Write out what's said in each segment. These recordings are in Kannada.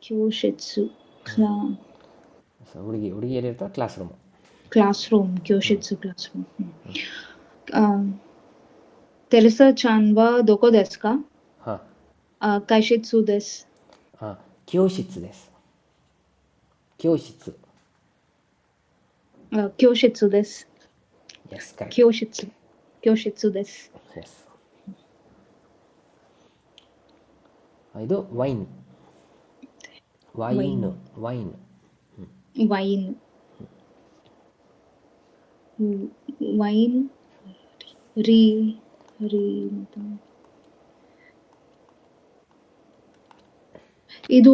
ಕ್ಯೋಶಿತ್ಸು ಕ್ಲಾ ಹುಡುಗಿಯರಿರ್ತಾರೆ ಕ್ಲಾಸ್ ರೂಮು. ಕ್ಲಾಸ್ ರೂಮ್ ಕ್ಯೋಶಿತ್ಸು ಕ್ಲಾಸ್ ರೂಮ್. ತೆರೆಸಾ ಚಾನ್ ವಾ ದೊಕೊ ದೇಸು ಕಾ? ಹಾಂ ಕೈಶಿತ್ಸು ದೇಸು. ಹಾಂ ಕ್ಯೋಶಿತ್ಸು ದೇಸ್. ಕ್ಯೋಶಿತ್ಸು. ಕ್ಯೋಶಿತ್ಸು ದೇಸು. Yes correct. ಕ್ಯೋಶಿತ್ಸು ದೇಸು. ಎಸ್. ಇದು ವೈನ್. ವೈನ್ ವೈನ್ ವೈನ್ ವೈನ್ ರೀ ರೀ ಇದು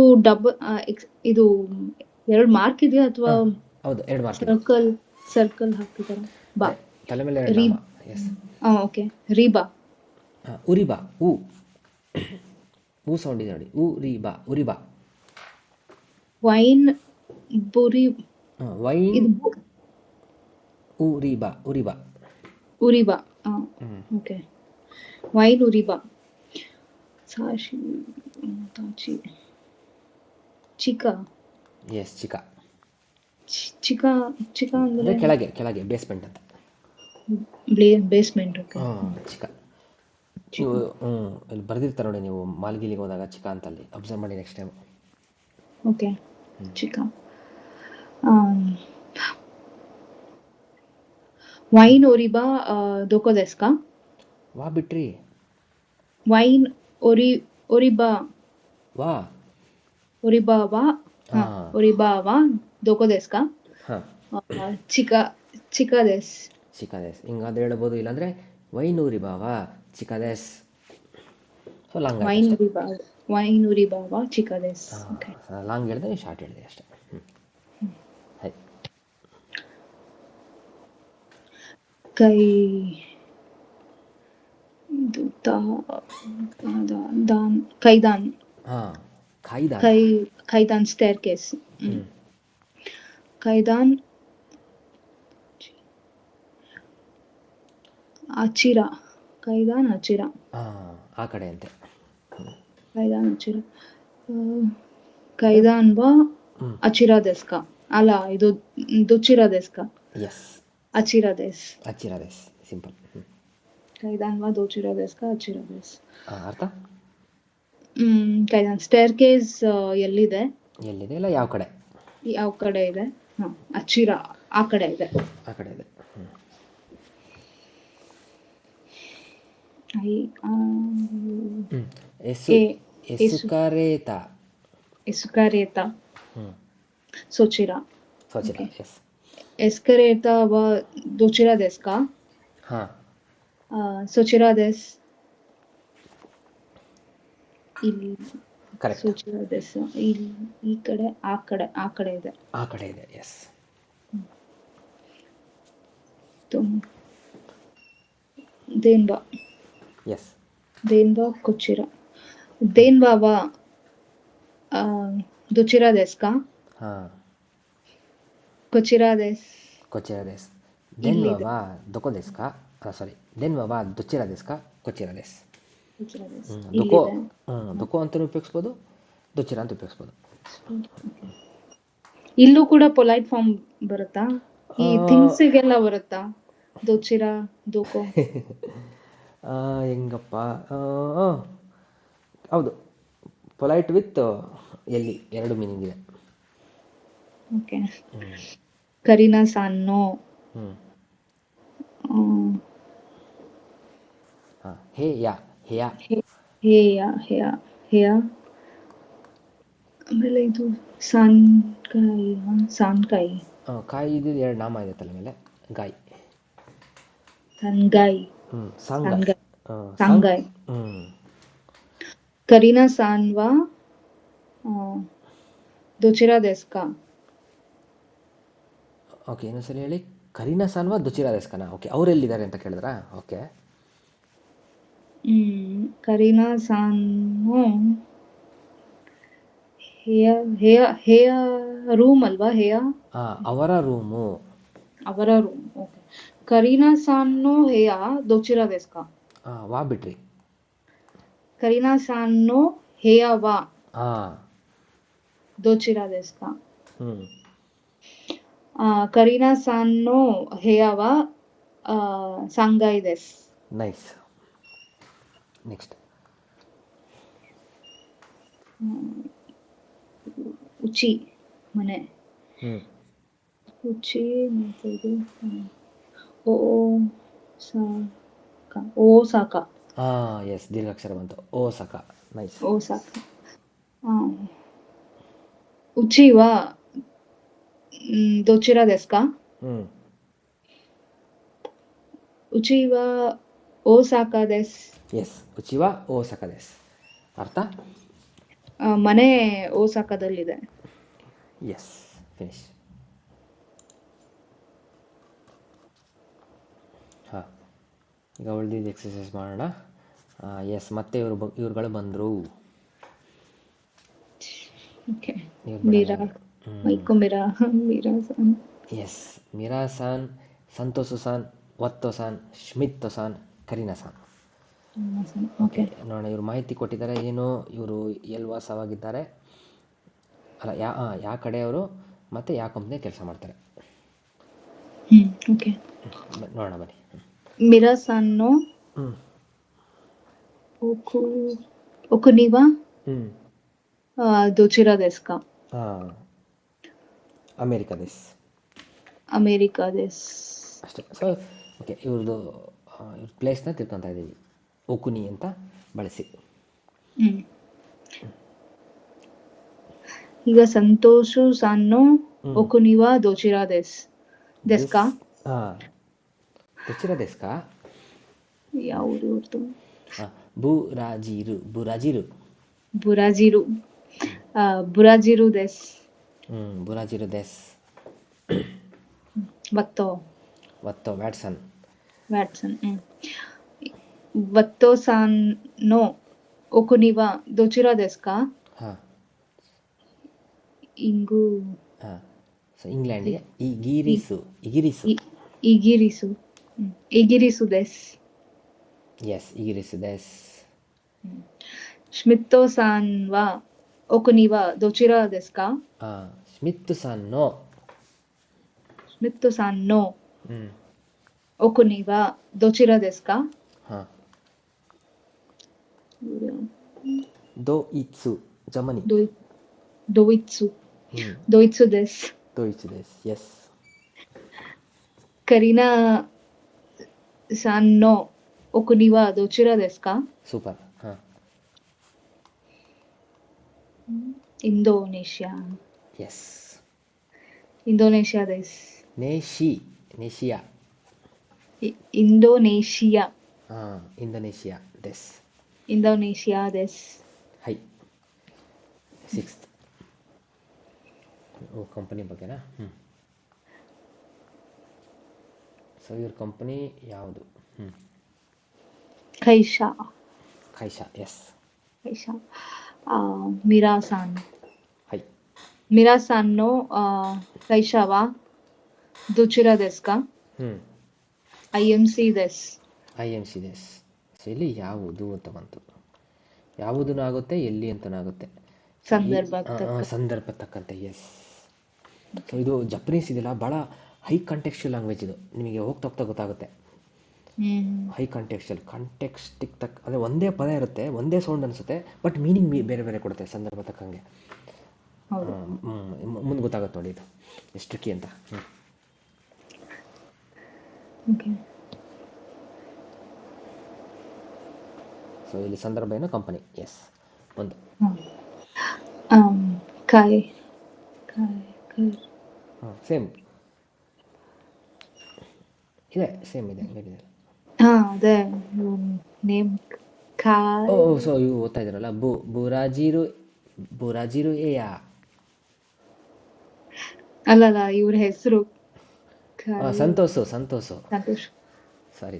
ಇದು 2 ಮಾರ್ಕ್ ಇದೆಯಾ ಅಥವಾ ಹೌದು 2 ಮಾರ್ಕ್ ಇದೆ. ಸರ್ಕಲ್ ಹಾಕಿದಾರ? ಬಾ ತಲೆ ಮೇಲೆ 2 ನಾಮ. ಎಸ್. ಓಕೆ. ರೀಬಾ. ಉರಿಬಾ. ಊ ಸೌಂಡ್ ಇದೆ ನೋಡಿ. ಉರಿಬಾ ಉರಿಬಾ. ವೈನ್ ಬುರಿ ವೈನ್ ಉರಿಬಾ ಉರಿಬಾ ಉರಿಬಾ. ಓಕೆ. ವೈನ್ ಉರಿಬಾ. ಸಾಶಿ ತಾಚಿ ಚಿಕಾ. ಎಸ್ ಚಿಕಾ. ಚಿಕಾ ಚಿಕಾ ಅಂದ್ರೆ ಕೆಳಗೆ ಕೆಳಗೆ ಬೇಸ್ಮೆಂಟ್ ಅಂತ. ಬೇಸ್ಮೆಂಟ್. ಓಕೆ. ಚಿಕಾ. ನೀವು ಇಲ್ಲಿ ಬರ್ದಿರ್ತಾರೆ ನೋಡಿ, ನೀವು ಮಾಲ್ಗಿಲಿಗೆ ಹೋದಾಗ ಚಿಕಾ ಅಂತ ಅಲ್ಲಿ ಅಬ್ಸರ್ವ್ ಮಾಡಿ ನೆಕ್ಸ್ಟ್ ಟೈಮ್. ಓಕೆ. ಚಿಕಾ. ವೈನ್ ಒರಿಬಾ ದೊಕೊ ದೇಸು ಕಾ? ವಾ ಬಿಟ್ರಿ. ವೈನ್ ಒರಿಬಾ ವಾ ಒರಿಬಾವಾ. ಒರಿಬಾವಾ ದೊಕೊ ದೇಸು ಕಾ? ಚಿಕಾ ಚಿಕಾ ದೇಸ್. ಚಿಕಾ ದೇಸ್ ಹಿಂಗಾದ್ರೆ ಹೇಳ್ಬೋದು. ಇಲ್ಲಾಂದ್ರೆ ವೈನ್ ಉರಿಬಾವಾ ಚಿಕಾ ದೇಸ್. ಸೊ ಲಾಂಗ್ ವೈನ್ ಉರಿಬಾವಾ ಚಿಕಾ ದೇಸ್. ಲಾಂಗ್ ಹೇಳಿದೆ, ಶಾರ್ಟ್ ಹೇಳಿದೆ ಅಷ್ಟೇ. ಕೈ ಕೈದಾನ್. ಕೈದಾನ್ ಸ್ಟೇರ್ ಕೇಸ್. ಕೈದಾನ್ ಅಚಿರ. ಕೈದಾನ್ ಅಚಿರ. ಆ ಕಡೆ ಅಂತೆ. ಕೈದಾನ್ ಅಚಿರ. ಕೈದಾನ್ ವಾ ಅಚಿರ ದೇಸು ಕಾ? ಅಲ್ಲ, ಇದು ದುಚಿರ ದೇಸು ಕಾ? ಎಸ್ ಅಚಿರ ದೇಸ್. ಅಚಿರ ದೇಸ್ ಸಿಂಪಲ್. ಕೈದಾನ್ ವಾ ದೋಚಿರ ದೇಸು ಕಾ? ಅಚಿರ ದೇಸ್. ಅರ್ಥ? ಕೈದಾನ್ ಸ್ಟೇರ್ ಕೇಸ್ ಎಲ್ಲಿದೆ ಇಲ್ಲ ಯಾವ ಕಡೆ ಇದೆ? ಅಚಿರ ಆ ಕಡೆ ಇದೆ. ಎಸುಕಾರೇತಾ. ಸೋಚಿರ. ಎಸ್ಕರೇತಾ ವಾ ದೋಚಿರ ದೇಸು ಕಾ? ಸೋಚಿರ ದೇಸ್. ಇಲ್ಲಿ ಸೋಚಿರ ದೇಸ್. ಈ ಕಡೆ ಆ ಕಡೆ ಇದೆ. ಎಸ್. ದೇನ್ಬಾ. ಎಸ್. ದೇನ್ಬಾ ಕೊಚಿರ. ದೇನ್ಬಾವಾ ದೋಚಿರ ದೇಸು ಕಾ? ಕೊಚಿರ ದೇಸ್. ದೇನ್ಬಾವಾ ದೊಕೊ ದೇಸು ಕಾ? ದೇನ್ಬಾವಾ ದೊಚಿರ ದೇಸು ಕಾ? ಕೊಚಿರ ದೇಸ್. ದೊಕೊ ಅಂತ ಉಪಯೋಗಿಸ್ಬೋದು, ದೊಚಿರ ಅಂತ ಉಪಯೋಗಿಸ್ಬೋದು. ಇಲ್ಲೂ ಕೂಡ ಪೊಲೈಟ್ ಫಾರ್ಮ್ ಬರುತ್ತಾ? ಈ ಥಿಂಗ್ಸಿಗೆಲ್ಲ ಬರುತ್ತಾ? ದೊಚಿರ ದೊಕೊ. ಹೆಂಗಪ್ಪ? ಹೌದು, ಪೊಲೈಟ್ ವಿತ್ ಎಲ್ಲಿ 2 ಮೀನಿಂಗ್ ಇದೆ. ಓಕೆ. ಕರೀನಾ ಸಾನ್ನೋ. ಹೇಯಾ. ಆಮೇಲೆ ಇದು ಸಾನ್ಕಾಯಿ. ಕಾಯಿ ಇದು 2 ನಾಮ ಇದೆ ತಲೆ ಮೇಲೆ. ಗಾಯ್. ಸಂಗಾಯ್. ಸಾಂಗಾಯ್. ಕರೀನಾ ಸಾನ್ ವಾ ದೋಚಿರ ದೇಸು ಕಾ? ಓಕೆ, ಇನ್ನೊಂದ್ಸಲ ಹೇಳಿ. ಕರೀನಾ ಸಾನ್ ವಾ ದೊಚಿರ ದೇಸು ಕಾ? ಓಕೆ, ಅವರೆಲ್ಲಿದ್ದಾರೆ ಅಂತ ಕೇಳಿದ್ರಾ? ಓಕೆ. ಕರೀನಾ ಸಾನ್ನೋ ಹೇಯ ರೂಮ್ ಅಲ್ವಾ? ಅವರ ರೂಮು. ಓಕೆ. ಕರೀನಾ ಸಾನ್ನೋ ಹೇಯ ದೋಚಿರ ದೇಸು ಕಾ? ವಾ ಬಿಟ್ರಿ. ಕರೀನಾ ಸಾನ್ನೋ ಹೇಯ ವಾ. ದೋಚಿರಾ desu ka? うん。カリナさんの部屋は3階です。ナイス。ನೆಕ್ಸ್ಟ್. うち、ಮನೆ。うん。うち、ಮತ್ತೆ ಇದು大阪。大阪。ಎಸ್, ದೀರ್ಘಾಕ್ಷರ ಬಂತು. ಓಸಾಕ. ನೈಸ್.大阪。うちはどちらですか? うん。うちは大阪です。ಎಸ್, うちは大阪です. ಅರ್ಥ? ಮನೆ ಓಸಾಕದಲ್ಲಿದೆ. S, finish. ಹಾಂ, ಈಗ ಉಳಿದಿದ್ದು ಎಕ್ಸಸೈಸ್ ಮಾಡೋಣ. ಎಸ್, ಮತ್ತೆ ಇವ್ರುಗಳು ಬಂದರು. ಓಕೆ. ಇವ್ರು ಮೀರಾ, ಬಿಡಲ್ಲ. ಮೈಕೋ ಮೀರಾ, ಮೀರಾ ಸಾನ್. ಎಸ್, ಮೀರಾ ಸಾನ್, ಸಂತೋಷು ಸಾನ್, ವತ್ತೋ ಸಾನ್, ಶ್ಮಿತ್ ಸಾನ್, ಕರೀನಾ ಸಾನ್. Okay, okay. ನೋಡೋಣ. ಇವರು ಮಾಹಿತಿ ಕೊಟ್ಟಿದ್ದಾರೆ. ಏನು, ಇವರು ಎಲ್ಲಿ ವಾಸವಾಗಿದ್ದಾರೆ, ಅಲ್ಲ ಯಾವ ಕಡೆಯವರು, ಮತ್ತು ಯಾವ ಕಂಪ್ನಿ ಕೆಲಸ ಮಾಡ್ತಾರೆ. ಓಕೆ. ನೋಡೋಣ ಬನ್ನಿ. ಮೀರಾ ಸಾನ್ನು ಒಕುನಿವಾ ದೋಚಿರಾ desu ka? ಅಮೇರಿಕಾ ದೇಶ್. ಅಮೇರಿಕಾ ದೇಶ್ ಅಷ್ಟೇ. ಸೊ ಓಕೆ, ಇವ್ರದ್ದು ಪ್ಲೇಸ್ನ ತಿಳ್ಕೊತಾ ಇದ್ದೀವಿ. ಒಕುನಿ ಅಂತ ಬಳಸಿ. ಈಗ ಸಂತೋಷು ಸಾನ್ನು ಒಕುನಿವಾ ದೋಚಿರಾ desu ka? ದೋಚಿರಾ desu ka? ಯಾವುದು ಬುರಾಜಿರು. ಬುರಾಜಿರು desu. ಬುರಾಜಿರು ದೇಶ್. ವತ್ತೋ ವ್ಯಾಟ್ಸನ್. ವತ್ತೋ ಸಾನ್ ನೋ ಒಕುನಿವಾ ದೋಚಿರಾ desu ka? ಇಂಗು ಇಂಗ್ಲೆಂಡ್ಗೆ ಇಗಿರಿಸು desu. ಎಸ್, ಇಗಿರಿಸು ದೇಶ್. ಶ್ಮಿತ್ತೋ ಸಾನ್ ವಾ ಒಕುನಿವಾ ದೋಚಿರಾ desu ka? ಶ್ಮಿತ್ ಸಾನ್ ನೋ ಒಕುನಿವಾ ದೋಚಿರಾ desu ka? ದೋಯಿತ್ಸು ಜರ್ಮನಿ. ದೋಯಿತ್ಸು desu. ಎಸ್. ಕರೀನಾ ಸಾನ್ ನೋ ಒಕುನಿವಾ ದೋಚಿರಾ desu ka? Super. Indonesia yes. desu. ನೇಷಿಯಾ. Indonesia desu. ಹೈ. ಸಿಕ್ಸ್ತ್. ಕಂಪನಿ ಬಗ್ಗೆನಾ? ಸೊ ಇವ್ರ ಕಂಪನಿ ಯಾವುದು? ಕೈಷಾ. ಎಸ್. ಮೀರಾ ಸಾನ್. ಹೈ. ಮೀರಾ ಸಾನ್ ನೋ ಕೈಷಾವಾ ದೋಚಿರಾ desu ka? IMC desu. So ಇಲ್ಲಿ ಯಾವುದು ಅಂತ ಬಂತು. ಯಾವುದೂ ಆಗುತ್ತೆ, ಎಲ್ಲಿ ಅಂತನೂ ಆಗುತ್ತೆ. ಸಂದರ್ಭ ತಕ್ಕಂತೆ. ಎಸ್. ಸೊ ಇದು ಜಪನೀಸ್ ಇದೆಯಲ್ಲ, ಭಾಳ ಹೈ ಕಾಂಟೆಕ್ಸ್ಚುಯಲ್ ಲ್ಯಾಂಗ್ವೇಜ್ ಇದು. ನಿಮಗೆ ಹೋಗ್ತಾ ಗೊತ್ತಾಗುತ್ತೆ. ಹೈ ಕಾಂಟೆಕ್ಸ್ಟಿಗೆ ತಕ್ಕ, ಅಂದರೆ ಒಂದೇ ಪದ ಇರುತ್ತೆ, ಒಂದೇ ಸೌಂಡ್ ಅನಿಸುತ್ತೆ, ಬಟ್ ಮೀನಿಂಗ್ ಬೇರೆ ಬೇರೆ ಕೊಡುತ್ತೆ ಸಂದರ್ಭ ತಕ್ಕಂಗೆ. ಮುಂದೆ ಗೊತ್ತಾಗುತ್ತೆ ನೋಡಿ ಇದು ಎಷ್ಟು ಟ್ರಿಕಿ ಅಂತ. ಸೊ ಇಲ್ಲಿ ಸಂದರ್ಭ ಏನು, ಕಂಪನಿ. ಎಸ್. ಒಂದು ಸೇಮ್ ಇದೆ ಬೇರೆ. ಅದೇ ನೇಮ್ ಸೊ ಇವು ಓದ್ತಾ ಇದ್ದೀರಲ್ಲ, ಬುರಾಜಿರು ಏಯಾ. ಅಲ್ಲಲ್ಲ, ಇವ್ರ ಹೆಸರು ಸಂತೋಷ್. ಸಾರಿ,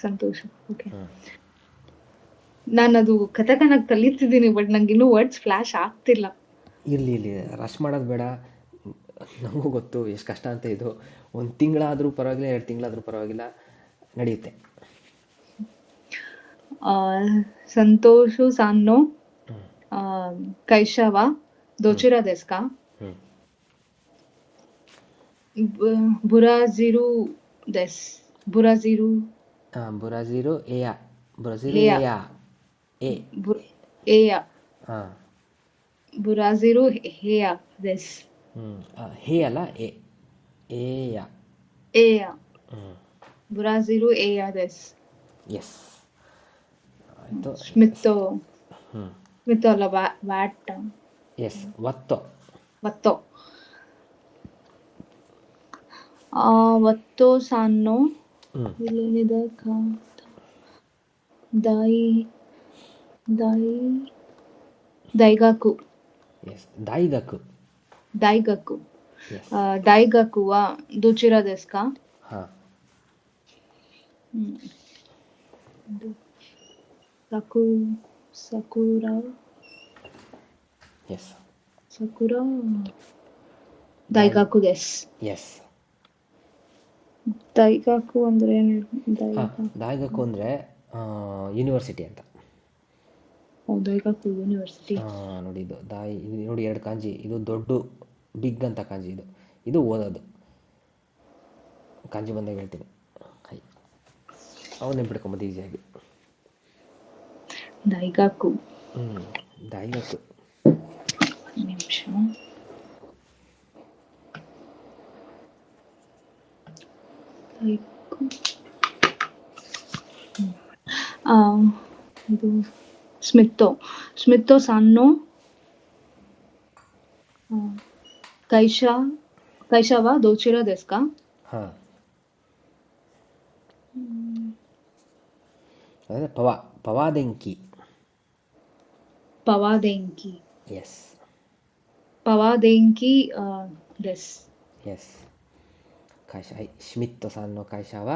ಸಂತೋಷ್. ಓಕೆ. ನಾನು ಅದು ಕಥಕನಾಗಿ ಕಲಿತಿದ್ದೀನಿ, ಬಟ್ ನಂಗೆ ಇನ್ನೂ ವರ್ಡ್ಸ್ ಫ್ಲಾಶ್ ಆಗ್ತಿಲ್ಲ. ಇರಲಿ, ರಶ್ ಮಾಡೋದು ಬೇಡ. ನಮಗೂ ಗೊತ್ತು ಎಷ್ಟು ಕಷ್ಟ ಅಂತ. ಇದು 1 ತಿಂಗಳಾದರೂ ಪರವಾಗಿಲ್ಲ, 2 ತಿಂಗಳಾದರೂ ಪರವಾಗಿಲ್ಲ, ನಡೆಯುತ್ತೆ. ಸಂತೋಷು ಸಾನ್ನೋ ಕೈಷಾವಾ ದೋಚಿರಾ desu ka? ಹ್ಞೂ Buraziru desu. Buraziru ಬುರಾಜಿರು ಎಯ ಬ್ರಜಿರು heya. ಎಯ ಎ Eya. ಹಾಂ Buraziru heya desu. ಹೇ ಅಲ್ಲ ಎ ಏಯ Eya. ಹ್ಞೂ Buraziru eya desu. ಎಸ್ ಆಯಿತು. Schmitto. ಹ್ಞೂ Schmitto ಅಲ್ಲ ವ್ಯಾಟ್. ಎಸ್ ಒತ್ತೋ ವತ್ತೋ. ವತ್ತೋ ಸಾನ್ನೋ ಹ್ಞೂ ಇಲ್ಲೇನಿದೆ ದಾಯಿ ದಾಯಿ ದೈಗಾಕು ಎಸ್ ದಾಯಿಗಕ್ಕು ದೈಗಕ್ಕು ಎಸ್ ದೈಗಕ್ಕು ವಾ ದೋಚಿರಾ desu ka? ಹಾಂ ಸಕು ಸಕುರಾ ಎಸ್ ಸಕುರಾ ದೈಗಾಕು desu. ಎಸ್ ದೈಗಾಕು ಅಂದ್ರೆ ಏನು? ಹಾಂ ದಾಯಿಗಕ್ಕು ಅಂದರೆ ಯೂನಿವರ್ಸಿಟಿ ಅಂತ. ದೈಗಾಕು ಯೂನಿವರ್ಸಿಟಿ. ನೋಡಿ ಇದು ಇದು ನೋಡಿ ಎರಡು ಕಾಂಜಿ, ಇದು ದೊಡ್ಡ ಬಿಗ್ ಅಂತ ಕಾಂಜಿ, ಇದು ಓದೋದು ಕಾಂಜಿ ಬಂದಾಗ ಹೇಳ್ತೀನಿ. ಹೈ ಅವನ್ನೇ ಬಿಡ್ಕೊಂಬೋದು ಈಸಿಯಾಗಿ. ದೈಗಾಕು ದಾಯಿಗಕ್ಕು ನಿಮಿಷ. ಇದು ಸ್ಮಿತ್ತೋ ಸಾನ್ನೋ ಕೈಶವ ದೋಚಿರಾ desu ka? ಹಾಂ ಅದೇ ಪವಾದೆಂಕಿ. ಪವಾದೆಂಕಿ ಎಸ್ ಪವಾದೆಂಕಿ desu. ಎಸ್ ಶ್ಮಿತ್ತೋ ಸಾನ್ನೋ ಕೈಶವ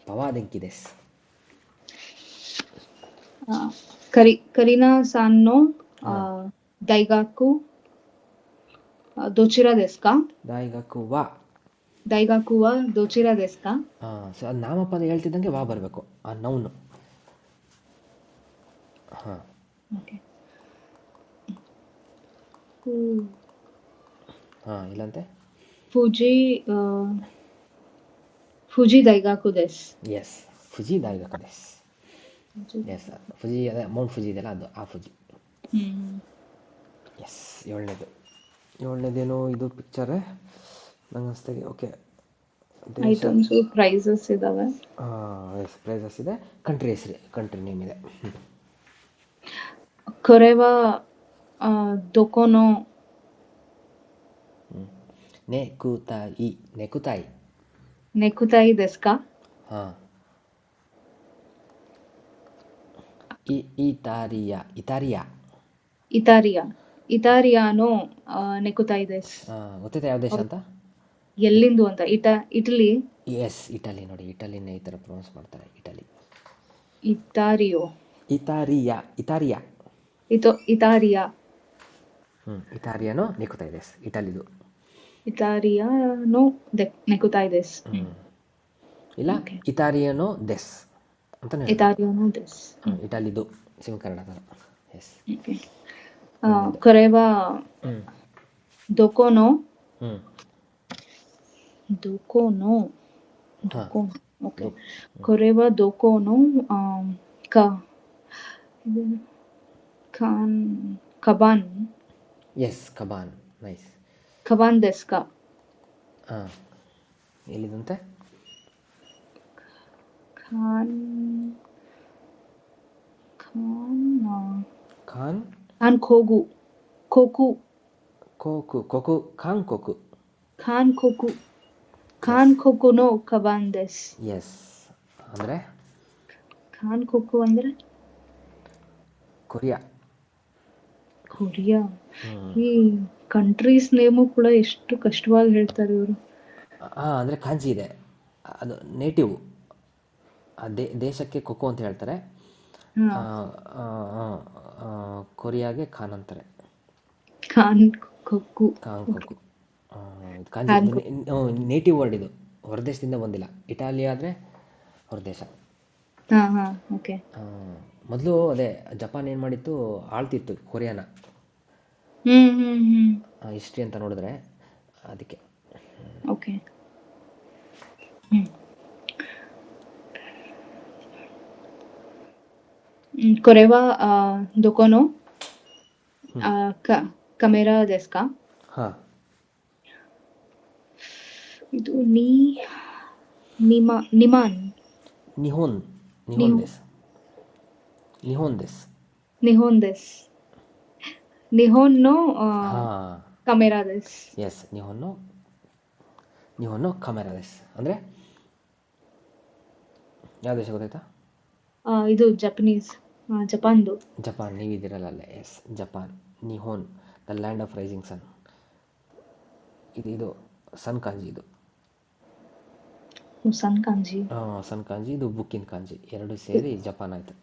ಪವಾದೆಂಕಿ ದೆಸ್. ಕರೀನಾ ಸಾನ್ನೋ ದೈಗಾಕು ದೋಚಿರಾ desu ka? ದಾಯಿಗಕ್ಕು ವಾ ದೋಚಿರಾ desu ka? ಸೊ ಅದು ನಾಮಪದ ಹೇಳ್ತಿದ್ದಂಗೆ ವಾ ಬರಬೇಕು, ಆ ನೌನು. ಹಾಂ ಹಾಂ ಇಲ್ಲಂತೆ ಫುಜಿ ದೈಗಾಕು desu. ಎಸ್ ಫುಜಿ ದಾಯಿಗಕ್ಕು ದೆಸ್. ಎಸ್ ಫುಜಿ ಅದೇ ಮೌಂಟ್ ಫುಜಿ ಇದೆಯಲ್ಲ ಅದು, ಆ ಫುಜಿ. ಎಸ್ ಏಳನೇದೇನು ಇದು ಪಿಕ್ಚರೇ ನಂಗೆ ಅನಿಸ್ತಾಗೆ. ಓಕೆ ಐಟಮ್ಸ್ ಪ್ರೈಸಸ್ ಇದಾವೆ. ಎಸ್ ಪ್ರೈಸಸ್ ಇದೆ, ಕಂಟ್ರಿ ಹೆಸರು ಕಂಟ್ರಿ ನೇಮ್ ಇದೆ. ಕೊರೆವಾ ದೊಕೊನೋ ನೆಕುತಾಯಿ desu ka? ಹಾಂ ಇತಾರಿಯಾನೋ ನೆಕುತಾಯಿ desu. ಗೊತ್ತೈತೆ ಯಾವ ದೇಶ ಅಂತ? ಎಲ್ಲಿಂದು ಅಂತ? ಇಟಲಿ. Yes Italy. ನೋಡಿ ಇಟಲಿನೇ ಈ ಥರ ಪ್ರೊನೌನ್ಸ್ ಮಾಡ್ತಾರೆ, ಇಟಲಿ. ಇತಾರಿಯಾ ಇತಾರಿಯಾನೋ ನೆಕುತಾಯಿ desu ಇಟಲಿದು. ಇತಾರಿಯಾನೋ ನೆಕುತಾಯಿ desu. ಇಲ್ಲ ಇತಾರಿಯಾನೋ ದೆಸ್ ಅಂತ ಇತಾರಿಯಾನೋ desu. ಇಟಲಿದು ಸಿಮ್ ಕನ್ನಡ. ಎಸ್ ಕೊರೆವಾ ದೊಕೊನೋ ಓಕೆ. ಕೊರೆವಾ ದೊಕೊನೋ ಕಬಾನ್. ಎಸ್ ಕಬಾನ್. ನೈಸ್. ಕಬಾನ್ desu ka? ಹಾಂ ಎಲ್ಲಿದಂತೆ? ಖಾನ್ಕೋಕು ನೋ ಕಬಾನ್ desu. ಎಸ್ ಅಂದರೆ ಖಾನ್ಕೋಕು ಅಂದರೆ ಕೊರಿಯಾ. ಈ ಕಂಟ್ರೀಸ್ ನೇಮು ಕೂಡ ಎಷ್ಟು ಕಷ್ಟವಾಗಿ ಹೇಳ್ತಾರೆ ಇವರು. ಅಂದರೆ ಕಾಂಜಿ ಇದೆ, ಅದು ನೇಟಿವ್. ದೇಶಕ್ಕೆ ಕೊಕೊ ಅಂತ ಹೇಳ್ತಾರೆ, ಕೊರಿಯಾಗೆ ಖಾನ್ ಅಂತಾರೆ. ಖಾನ್ಕೋಕು ಕಾಂಜಿ ನೇಟಿವ್ ವರ್ಡ್ ಇದು, ಹೊರದೇಶದಿಂದ ಬಂದಿಲ್ಲ. ಇಟಾಲಿ ಆದರೆ ಹೊರದೇಶ. ಮೊದಲು ಅದೇ ಜಪಾನ್ ಏನು ಮಾಡಿತ್ತು, ಆಳ್ತಿತ್ತು ಕೊರಿಯಾನ. ಹಿಸ್ಟ್ರಿ ಅಂತ ನೋಡಿದ್ರೆ ಅದಕ್ಕೆ. ಓಕೆ. ಹ್ಮ್. ಕೊರೆವಾ ದೊಕೊನೋ ಕಮೆರಾ ಡೆಸ್ಕಾ. ಹಾಂ, ಇದು ನಿಮಾನ್ ನಿಹೋನ್ ನಿಹೋನ್ ನಿಹೋ ದೇಸ್ ನಿಹೋನ್ ದೇಸ್ ನಿಹೋನ್ ದೆಸ್ ನಿಹೋನ್ನೋ ಹಾಂ, ಕಮೆರಾ ದೆಸ್. ಎಸ್, ನಿಹೋನ್ನೋ ಕಮೆರಾ ದೇಸ್ ಅಂದರೆ ಯಾವ ದೇಶ ಗೊತ್ತಾಯ್ತಾ? ಇದು ಜಪಾನ್ದು. ಜಪಾನ್, ನೀವಿದ್ದೀರಲ್ಲ ಅಲ್ಲೇ. Yes, Japan. ನಿಹೋನ್, the land of rising sun. ಇದು ಸನ್ ಕಾಂಜಿ. ಇದು ಸನ್ ಕಾಂಜಿ. ಸನ್ ಕಾಂಜಿ, ಇದು ಬುಕ್ಕಿನ ಕಾಂಜಿ, ಎರಡು ಸೇರಿ ಜಪಾನ್ ಆಯಿತು.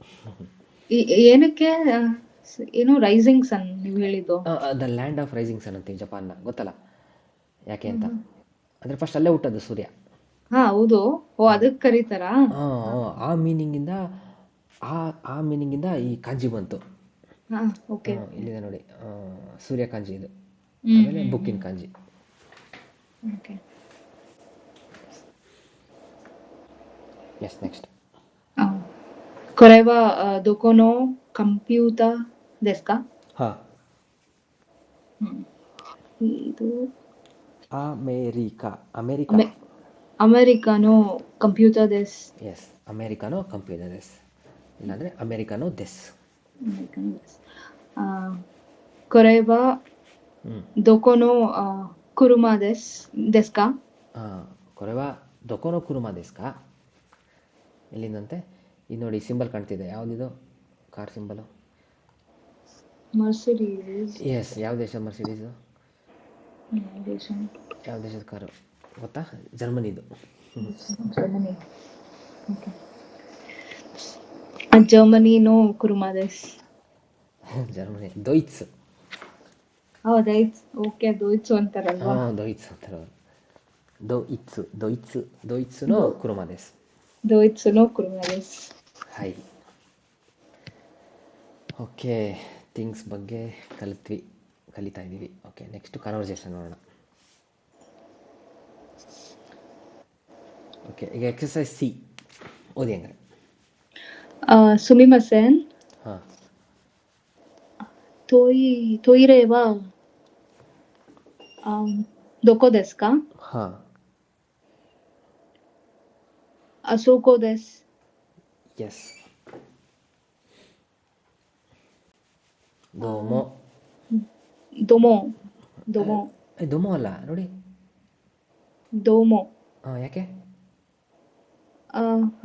ಏನಕ್ಕೆ ಏನು ರೈಸಿಂಗ್ ಸನ್ ನೀವು ಹೇಳಿದ್ದು? ದ ಲ್ಯಾಂಡ್ ಆಫ್ ರೈಸಿಂಗ್ ಸನ್ ಅಂತೀವಿ ಜಪಾನ್ನ, ಗೊತ್ತಲ್ಲ ಯಾಕೆ ಅಂತ? ಅಂದರೆ ಫಸ್ಟ್ ಅಲ್ಲೇ ಹುಟ್ಟೋದು ಸೂರ್ಯ. ಹೌದು. ಅದಕ್ಕೆ ಕರೀತಾರಾ? ಆ ಮೀನಿಂಗಿಂದ ಆ ಮೀನಿಂಗಿಂದ ಈ ಕಾಂಜಿ ಬಂತು. ಓಕೆ. ಇಲ್ಲಿದೆ ನೋಡಿ, ಸೂರ್ಯ ಕಾಂಜಿ ಇದು, ಆಮೇಲೆ ಬುಕ್ಕಿನ ಕಾಂಜಿ. ಓಕೆ. Yes, next. ಕೊರೆವಾ ದೊಕೊನೋ ಕಂಪ್ಯೂಟರ್ ಡೆಸ್ಕಾ. ಹಾಂ, ಇದು ಅಮೇರಿಕಾ. ಅಮೆರಿಕಾನೋ ಕಂಪ್ಯೂಟರ್ ದೆಸ್. ಎಸ್, ಅಮೇರಿಕಾನೋ ಕಂಪ್ಯೂಟರ್ ದೆಸ್, ಇಲ್ಲಾಂದರೆ ಅಮೇರಿಕಾನೋ ದೆಸ್. ಕೊರೆವಾ ದೊಕೊನೋ ಕುರುಮಾ ಡೆಸ್ಕಾ. ಕೊರೆವಾ ದೊಕೊನೋ ಕುರುಮಾ ಡೆಸ್ಕಾ ಎಲ್ಲಿಂದಂತೆ? ಇದು ನೋಡಿ, ಸಿಂಬಲ್ ಕಾಣ್ತಿದೆ, ಯಾವುದಿದು ಕಾರ್ ಸಿಂಬಲು? ಮರ್ಸಿಡೀಸ್. ಎಸ್, ಯಾವ ದೇಶದ ಮರ್ಸಿಡೀಸು? ಯಾವ ದೇಶದ ಕಾರು ಗೊತ್ತಾ? ಜರ್ಮನಿದು. ಜರ್ಮನಿ. ಓಕೆ. ಜರ್ಮನಿನೋ ಕುರುಮಾ ದೆಸ್. ಜರ್ಮನಿ, ದೊಯ್ಟ್ಸ್. ಓಕೆ, ದೊಯ್ಟ್ಸು ಅಂತಾರಲ್ವಾ? ದೊಯ್ಟ್ಸ್ ಅಂತಾರೆ ಅವರು. ದೊಯ್ಟ್ಸುನೋ ಕುರುಮಾ ದೆಸ್. ದೊಯ್ಟ್ಸುನೋ ಕುರುಮಾ ದೆಸ್. ಹೈ. ಓಕೆ, ಥಿಂಗ್ಸ್ ಬಗ್ಗೆ ಕಲಿತಾ ಇದ್ದೀವಿ. ಓಕೆ, ನೆಕ್ಸ್ಟ್ ಕನ್ವರ್ಸೇಷನ್ ನೋಡೋಣ. ಓಕೆ, ಈಗ ಎಕ್ಸಸೈಸ್ ಸಿ ಓದಿ ಹಂಗಾರೆ. ಸುಮಿಮಸೆನ್. ಹಾಂ, ತೊಯಿರೇವಾ ದೊಕೋ ದೆಸ್ಕಾ. ಹಾಂ, ಅಸೋಕೋ ದೆಸ್. ಎಸ್. ದೋಮೋ. ದೋಮೋ ಅಲ್ಲ ನೋಡಿ, ದೋಮೋ. ಯಾಕೆ?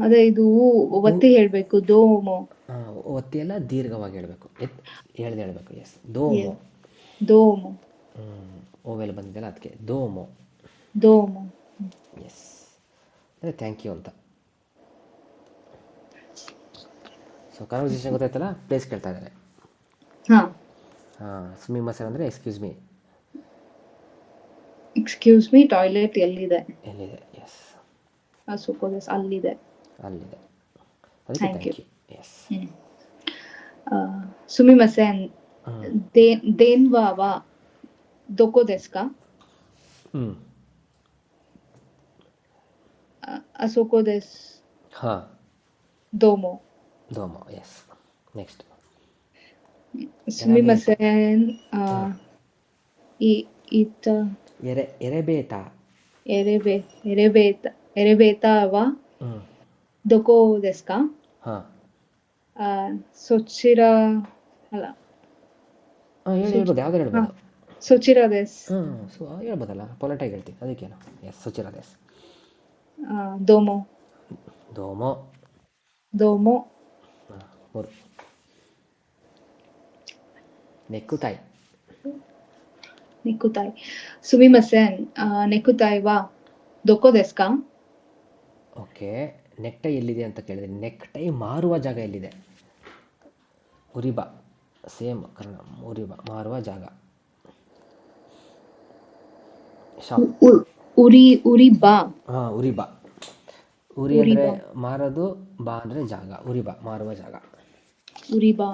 ಅದೇ ಇದು ಒತ್ತಿ ಹೇಳ್ಬೇಕು. ದೋಮೋ. ಒತ್ತಿ ಎಲ್ಲ ದೀರ್ಘವಾಗಿ ಹೇಳಬೇಕು, ಹೇಳ್ದೆ ಹೇಳಬೇಕು. ಎಸ್, ದೋಮೋ. ಓವೆಲ್ ಬಂದಿದ್ದಲ್ಲ ಅದಕ್ಕೆ ದೋಮೋ. ಎಸ್, ಅದೇ ಥ್ಯಾಂಕ್ ಯು ಅಂತ. ಸೊ ಕನ್ವರ್ಸೇಷನ್ ಗೊತ್ತಾಯ್ತಲ್ಲ, ಪ್ಲೇಸ್ ಕೇಳ್ತಾ ಇದ್ದಾರೆ. ಸುಮಿಮಸೆನ್ ಅಂದರೆ ಎಕ್ಸ್ಕ್ಯೂಸ್ ಮೀ ಟಾಯ್ಲೆಟ್ ಎಲ್ಲಿದೆ? ಎಸ್. ಅಸೋಕೋ ದೆಸ್ ಅಲ್ಲಿದೆ. ಅದಕ್ಕೆ ಥ್ಯಾಂಕ್ ಯು. ಎಸ್. ಸುಮಿಮಸೆನ್ ದೇನ್ವಾ ದೊಕೋ ದೆಸ್ಕಾ. ಅಸೋಕೋ ದೆಸ್. ಹಾಂ, ದೋಮೋ. ಎಸ್. ನೆಕ್ಸ್ಟ್. ಸುಮಿಮಸೆನ್ ಎರೆಬೇತಾವಾ ದೊಕೋ ದೆಸ್ಕಾ. ಸೊಚಿರಾ ಅಲ್ಲ, ಹೇಳ್ಬೋದು, ಯಾವ್ದಾರು ಹೇಳ್ಬೋದು. ಸೊಚಿರಾ ದೆಸ್. ಹೇಳ್ಬೋದಲ್ಲ, ಪೊಲೈಟಾಗಿ ಹೇಳ್ತೀನಿ, ಅದಕ್ಕೇನು. ಎಸ್, ಸೊಚಿರಾ ದೆಸ್. ದೋಮೋ. ಮೂರು. ನೆಕ್ಕುತಾಯ್. ಸುಮಿಮಸೆನ್ ನೆಕ್ಕುತಾಯ್ ವಾ ದೊಕೋ ದೆಸ್ಕಾ. ಓಕೆ, ನೆಕ್ಟೈ ಎಲ್ಲಿದೆ ಅಂತ ಕೇಳಿದೆ. ನೆಕ್ಟೈ ಮಾರುವ ಜಾಗ ಎಲ್ಲಿದೆ? ಉರಿಬಾ. ಸೇಮ್ ಕನ್ನಡ, ಉರಿಬಾ, ಮಾರುವ ಜಾಗ. ಶಾಪ್. ಉರಿಬಾ. ಉರಿಬಾ. ಉರಿ ಅಂದರೆ ಮಾರೋದು, ಬಾ ಅಂದರೆ ಜಾಗ. ಉರಿಬಾ, ಮಾರುವ ಜಾಗ. ಉರಿಬಾ.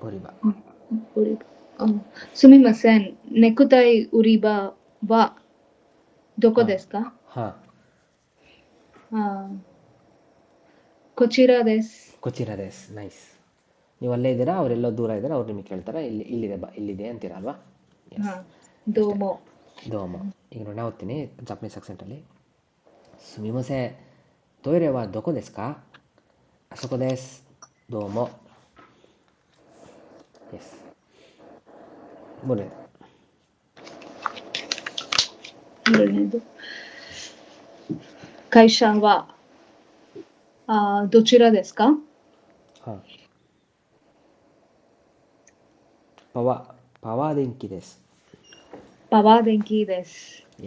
ಉರಿಬಾ. ಉರಿಬಾ. ಸುಮಿಮಸೆನ್. ನೆಕುತೈ ಉರಿಬಾ ವಾ ದೊಕೊ ಹಾಂ desu ka? ಹಾಂ. ಕೊಚಿರಾ ದೇಸ್. ಕೊಚಿರಾ ದೇಸ್. ನೈಸ್. ನೀವು ಅಲ್ಲೇ ಇದ್ದೀರಾ, ಅವರೆಲ್ಲೋ ದೂರ ಇದ್ದಾರೆ, ಅವ್ರು ನಿಮಗೆ ಕೇಳ್ತಾರೆ ಇಲ್ಲಿದೆ ಇಲ್ಲಿದೆ ಅಂತೀರಾ ಅಲ್ವಾ? ಎಸ್, ಹಾ ಅಷ್ಟೇ. ದೋಮೋ. ದೋಮೋ. ಈಗ ನೋಡಿ ನಾ ಓದ್ತೀನಿ ಜಾಪನೀಸ್ ಅಕ್ಸೆಂಟಲ್ಲಿ. ಸುಮಿಮಸೆ ತೊಯ್ರೆ ವಾ ದೊಕೊ ದೇಸ್ ಕಾ? ಅಸೊಕೊ ದೇಸ್. ದೋಮೋ. ಎಸ್. ಮೂರನೇದು. ಮೂರನೇದು ಕೈಶಾ ವಾ ದೊಚಿರಾ ದೇಸ್ ಕಾ? ಹಾಂ. ಪವಾದೆಂಕಿ Des. ಪವಾದೆಂಕಿ Des.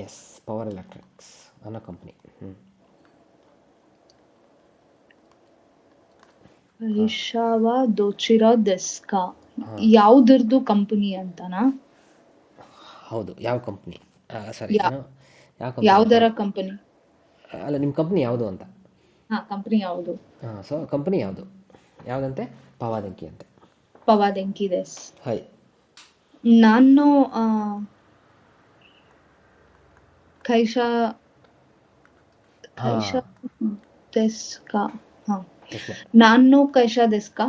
S, power electrics ಅನ್ನೋ ಕಂಪ್ನಿ. ಹ್ಞೂ. ಕೈಶಾ ವಾ ದೊಚಿರಾ ದೇಸ್ ಕಾ. ಹಾಂ ಯಾವ್ದ್ರದ್ದು ಕಂಪನಿ ಅಂತನಾ? ಹೌದು. ಯಾವ ಕಂಪ್ನಿ? ಸಾರಿ, ಯಾ ಏನೋ ಯಾವ ಕಂಪ್ನಿ ಅಂತ. ಯಾವ್ದರ ಕಂಪನಿ? ಅಲ್ಲ, ನಿಮ್ಮ ಕಂಪ್ನಿ ಯಾವುದು ಅಂತ. ಕಂಪನಿ ಯಾವುದು? ಹಾಂ, ಸೊ ಕಂಪ್ನಿ ಯಾವುದು? ಯಾವುದಂತೆ? ಪವಾದೆಂಕಿ ಅಂತೆ. ಪವಾದೆಂಕಿ ದೇಸ್. ಹೈ. ನಾನು ಕೈಶಾ ಕೈಶಾ ಹಾಂ, ದೇಸ್ ಕಾ. ಪ್ರಶ್ನೆ. ನಾನು ಕೈಶಾ ದೇಸ್ ಕಾ?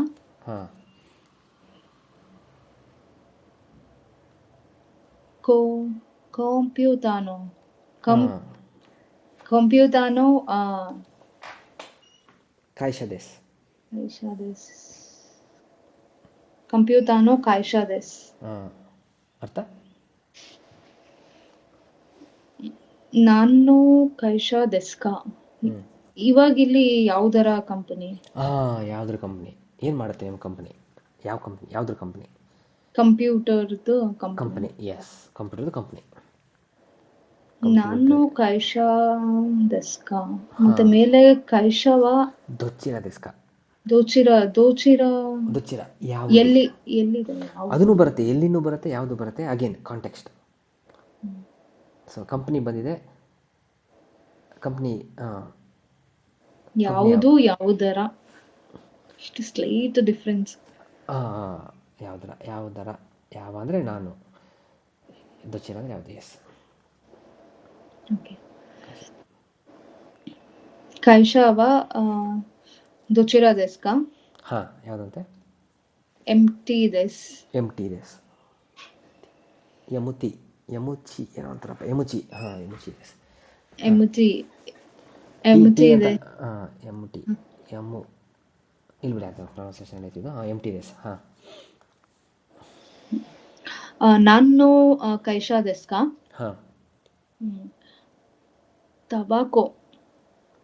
ಹಾಂ. ಕಂಪ್ಯೂಟಾನೋ. ಹಾಂ. ಕಂಪ್ಯೂಟಾನೋ ಕಾಯ್ಶಾ ದೇಸ್. ಕೈಶಾ ದೇಸ್. ಕಂಪ್ಯೂಟಾನೋ ಕೈಶಾ ದೇಸ್. ಹಾಂ. ಅರ್ಥ? ನಾನು ಕೈಶಾ ದೇಸ್ ಕಾ. ಹ್ಞೂ. ಇವಾಗ ಇಲ್ಲಿ ಯಾವ್ದರ ಕಂಪನಿ? ಯಾವುದ್ರ ಕಂಪ್ನಿ? ಏನು ಮಾಡುತ್ತೆ ನಿಮ್ಮ ಕಂಪ್ನಿ? ಯಾವ ಕಂಪ್ನಿ? ಯಾವುದ್ರ ಕಂಪ್ನಿ? ಕಂಪ್ಯೂಟರ್ದು ಕಂಪನಿ. ಕಂಪನಿ. ಎಸ್, ಕಂಪ್ಯೂಟರ್ದು ಕಂಪ್ನಿ. ನಾನು ಕಂಪ್ಯೂಟರ್. ಕೈಶಾ ದೇಸ್ ಕಾ. ಹಾಂ. ಮತ್ತೆ ಮೇಲೆ ಕೈಶಾವಾ ದೊಚ್ಚಿರಾ ದೇಸ್ ಕಾ. ದೋಚಿರಾ. ದೊಚ್ಚಿರಾ ಯಾವುದು? ಎಲ್ಲಿದೆ? ಅದನ್ನು ಬರುತ್ತೆ, ಎಲ್ಲಿನೂ ಬರುತ್ತೆ, ಯಾವುದು ಬರುತ್ತೆ. Again context. ಸೊ ಕಂಪ್ನಿ ಬಂದಿದೆ. ಕಂಪ್ನಿ ಯಾವುದು ಯಾವುದರ ಇಷ್ಟು ಸ್ಲೈಟ್ ಡಿಫ್ರೆನ್ಸ್. ಯಾವುದರ ಯಾವ ಅಂದರೆ ನಾನು, ದೊಚ್ಚಿರ ಅಂದರೆ ಯಾವುದು. ಎಸ್. ಓಕೆ. ಕೈಶಾವಾ ದೊಚಿರಾ ದೇಸ್ ಕಾ? ಹಾಂ. ಯಾವುದಂತೆ? ಎಂಟಿ ದೇಸ್. ಎಂಟಿ ದೇಸ್. ಯಮುಚಿ ಏನೋ ಅಂತಾರಪ್ಪ. ಎಮುಚಿ. ಹಾಂ, ಎಮುಚಿ ದೇಸ್. ಎಮುಟಿ. ಟಿ ಎಮುಟಿ ಅಂತ. ಇದೆ. ಹಾಂ, ಎಮುಟಿ. ಎಮ್ಮು ಇಲ್ಲಿ ಬಿಡಿ, ಅಂತ ಪ್ರೊನೌನ್ಸಿಯೇಷನ್ ಐತಿದ್ದು. ಹಾಂ, ಎಂಟಿ ದೇಸ್. ಹಾಂ. ನಾನು ಕೈಶಾ ದೇಸ್ ಕಾ? ಹಾಂ.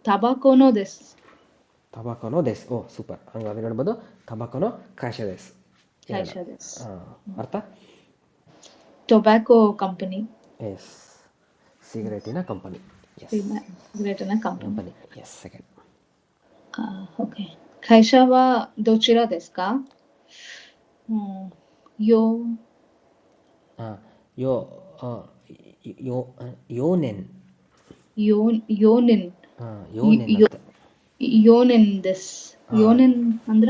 ಟಬಾಕೋನೋ ದೇಸ್. ಟಬಾಕೋನೋ ದೇಸ್. Oh super. ಹಂಗಾದ್ರೆ ನೋಡ್ಬೋದು, ಟಬಾಕೋನೋ ಕಾಯ್ಶಾ ದೇಸ್. ಕೈಶಾ ದೇಸ್. ಅರ್ಥ? Tobacco company. ಎಸ್, ಸಿಗರೇಟಿನ ಕಂಪನಿ. ಎಸ್, ಸಿಗರೇಟಿನ ಕಂಪನಿ. Yes, second. ಓಕೆ. ಕೈಶಾವಾ ದೊಚಿರಾ ದೇಸ್ ಕಾ? ಹಾಂ. ಯೋನೆನ್. ಯೋನಿನ್. ಹಾಂ, ಯೋನೆನ್ ಅಂತ. ಯೋನಿನ್ ದೇಸ್. ಯೋನಿನ್ ಅಂದ್ರ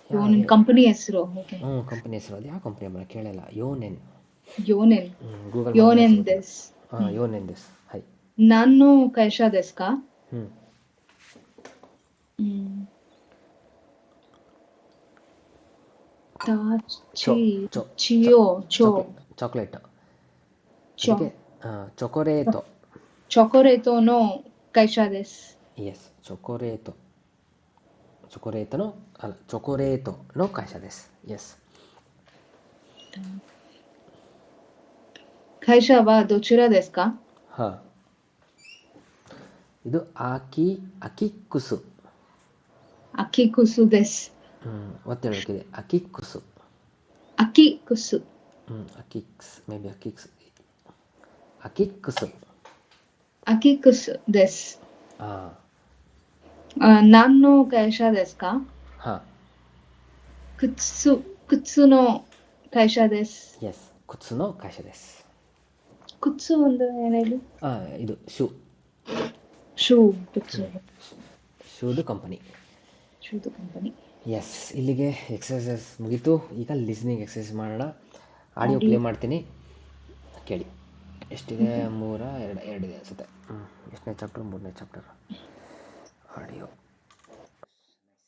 ಯೋನಿನ್ ಕಂಪನಿ ಹೆಸರು. ಓಕೆ. ಕಂಪನಿ ಹೆಸರು. ಅದು ಯಾವ ಕಂಪನಿ ಅಮ್ಮ ಕೇಳಲ್ಲ. ಯೋನೆನ್. ಯೋನಿನ್. ಗೂಗಲ್ ಯೋನೆನ್ ದೇಸ್. ಹಾಂ, ಯೋನೆನ್ ದೇಸ್. ಹೈ. ನಾನು ಕೈಶಾ ದೇಸ್ ಕಾ? ಹ್ಞೂ. ಚಾಕ್ಲೇಟ್. ಅದಕ್ಕೆ ಚೊಕೊರೇತೋ. ಚೊಕೊರೇತೋನೋ ಕೈಶಾ ದೇಸ್. ಎಸ್, ಚೊಕೊರೇತೋನೋ ಅಲ್ಲ, ಚೊಕೊರೇತೋನೋ ಕಾಯ್ಶಾ ದೇಸ್. ಎಸ್. ಕೈಶಾವಾ ದೊಚಿರಾ ದೇಸ್ ಕಾ? ಹಾಂ. ಇದು ಅಕಿಕುಸು. ಅಕಿಕುಸು ದೇಸ್. ಒತ್ತೇಳಬೇಕಿದೆ. ಅಕಿಕುಸು. ಅಕಿಕುಸು. May be ಅಕಿಕುಸು. ಅಕಿಕುಸು ದೇಸ್. ಹಾಂ. ನಾನು ಕೈಶಾ ದೇಸ್ ಕಾ? ಹಾಂ. ಕುತ್ಸುನೋ ಕೈಶಾ ದೇಸ್. ಎಸ್, ಕುತ್ಸುನೋ ಕಾಯ್ಶಾ ದೇಸ್. ಕುತ್ಸು ಅಂದ್ರೆ ಏನು ಹೇಳಿ? ಇದು ಶೂ. ಶೂ. ಕುತ್ಸು. ಶೂದು ಕಂಪನಿ. ಶೂದು ಕಂಪನಿ. ಎಸ್, ಇಲ್ಲಿಗೆ ಎಕ್ಸಸೈಸಸ್ ಮುಗೀತು. ಈಗ ಲಿಸ್ನಿಂಗ್ ಎಕ್ಸಸೈಸ್ ಮಾಡೋಣ. Audio Audio. ಪ್ಲೇ ಮಾಡ್ತೀನಿ, ಕೇಳಿ. ಎಷ್ಟಿದೆ? ಎರಡಿದೆ ಅನಿಸುತ್ತೆ. ಎಷ್ಟನೇ ಚಾಪ್ಟರ್? 3ನೇ ಚಾಪ್ಟರ್. ಆಡಿಯೋ